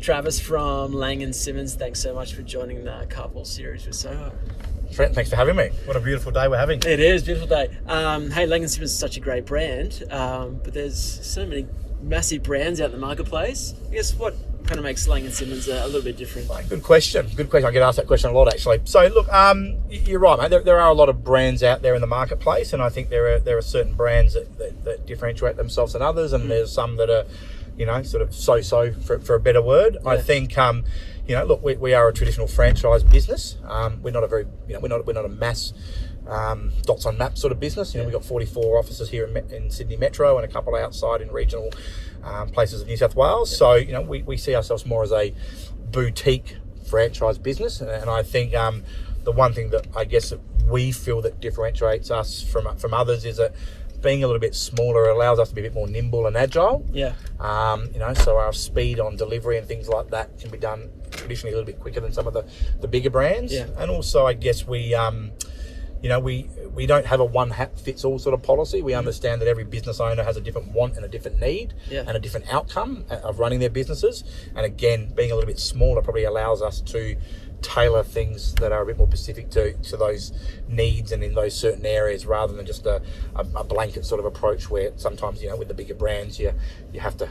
Travis from Laing+Simmons, thanks so much for joining the Carpool series with Soho. Trent, thanks for having me. What a beautiful day we're having. It is a beautiful day. Hey, Laing+Simmons is such a great brand, but there's so many massive brands out in the marketplace. I guess what kind of makes Laing+Simmons a little bit different? Good question. Good question. I get asked that question a lot, actually. So, look, you're right, mate. There are a lot of brands out there in the marketplace, and I think there are certain brands that differentiate themselves than others, and there's some that are, sort of so-so for a better word. Yeah. I think, look, we are a traditional franchise business. We're not a very, we're not a mass dots on maps sort of business. We've got 44 offices here in Sydney Metro and a couple outside in regional places of New South Wales. So, we see ourselves more as a boutique franchise business. And I think the one thing that I guess that we feel that differentiates us from others is that being a little bit smaller allows us to be a bit more nimble and agile. Yeah. So our speed on delivery and things like that can be done traditionally a little bit quicker than some of the bigger brands. Yeah. And also, I guess we don't have a one hat fits all sort of policy. We understand that every business owner has a different want and a different need and a different outcome of running their businesses. And again, being a little bit smaller probably allows us to tailor things that are a bit more specific to those needs and in those certain areas, rather than just a blanket sort of approach where sometimes with the bigger brands you have to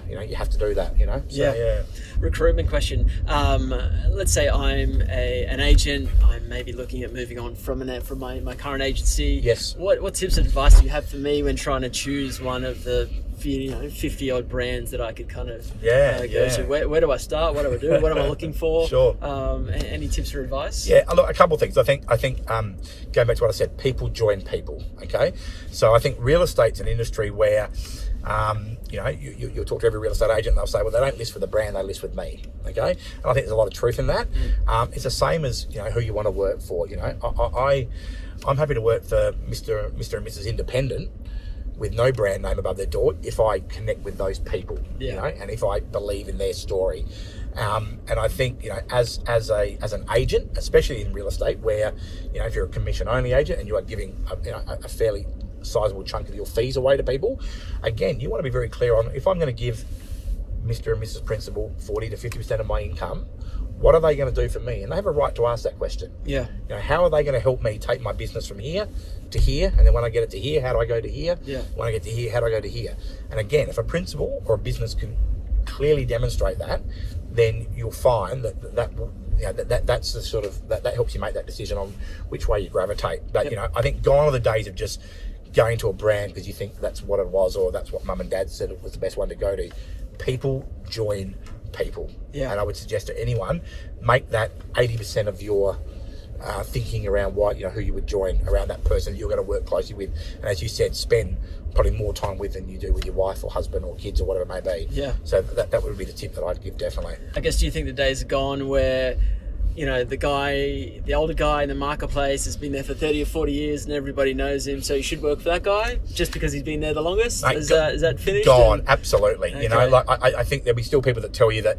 do that. So, Recruitment question. Let's say I'm an agent. I'm maybe looking at moving on from my current agency. Yes. What tips and advice do you have for me when trying to choose one of the 50 odd brands that I could kind of go to? Where do I start? What do I do? What am I looking for? Sure. Any tips or advice? Yeah, look, a couple of things. I think going back to what I said, people join people. Okay, so I think real estate's an industry where you'll talk to every real estate agent and they'll say, well, they don't list with the brand, they list with me. Okay, and I think there's a lot of truth in that. It's the same as who you want to work for. I'm happy to work for Mr. and Mrs. Independent with no brand name above their door if I connect with those people, and if I believe in their story. And I think, as an agent, especially in real estate, where, if you're a commission only agent and you are giving a fairly sizable chunk of your fees away to people, again, you want to be very clear on, if I'm going to give Mr. and Mrs. Principal 40 to 50% of my income, what are they going to do for me? And they have a right to ask that question. Yeah. How are they going to help me take my business from here to here? And then when I get it to here, how do I go to here? Yeah. When I get to here, how do I go to here? And again, if a principal or a business can clearly demonstrate that, then you'll find that's the sort of that helps you make that decision on which way you gravitate. But I think gone are the days of just going to a brand because you think that's what it was or that's what mum and dad said it was the best one to go to. People join people. Yeah. And I would suggest to anyone, make that 80% of your thinking around who you would join around that person that you're going to work closely with. And as you said, spend probably more time with than you do with your wife or husband or kids or whatever it may be. Yeah. So that would be the tip that I'd give, definitely. I guess, do you think the days are gone where the older guy in the marketplace has been there for 30 or 40 years and everybody knows him, so you should work for that guy just because he's been there the longest? Mate, is that finished? Gone, absolutely. Okay. I think there'll be still people that tell you that,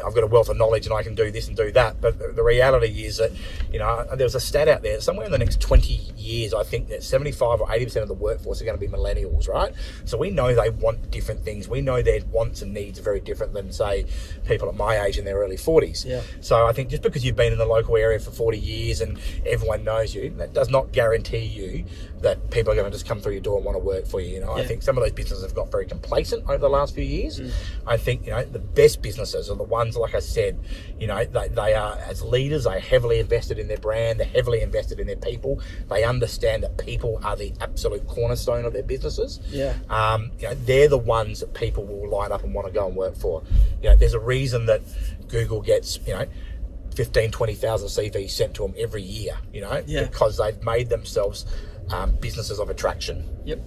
I've got a wealth of knowledge and I can do this and do that. But the reality is that, there's a stat out there, somewhere in the next 20 years, I think that 75 or 80% of the workforce are going to be millennials, right? So we know they want different things. We know their wants and needs are very different than, say, people at my age in their early 40s. Yeah. So I think just because you've been in the local area for 40 years and everyone knows you, that does not guarantee you that people are going to just come through your door and want to work for you. I think some of those businesses have got very complacent over the last few years. I think, the best businesses are the ones, like I said, they are, as leaders, they are heavily invested in their brand, they're heavily invested in their people. They understand that people are the absolute cornerstone of their businesses. Yeah. They're the ones that people will line up and want to go and work for. There's a reason that Google gets, 15, 20,000 CVs sent to them every year, because they've made themselves businesses of attraction. Yep.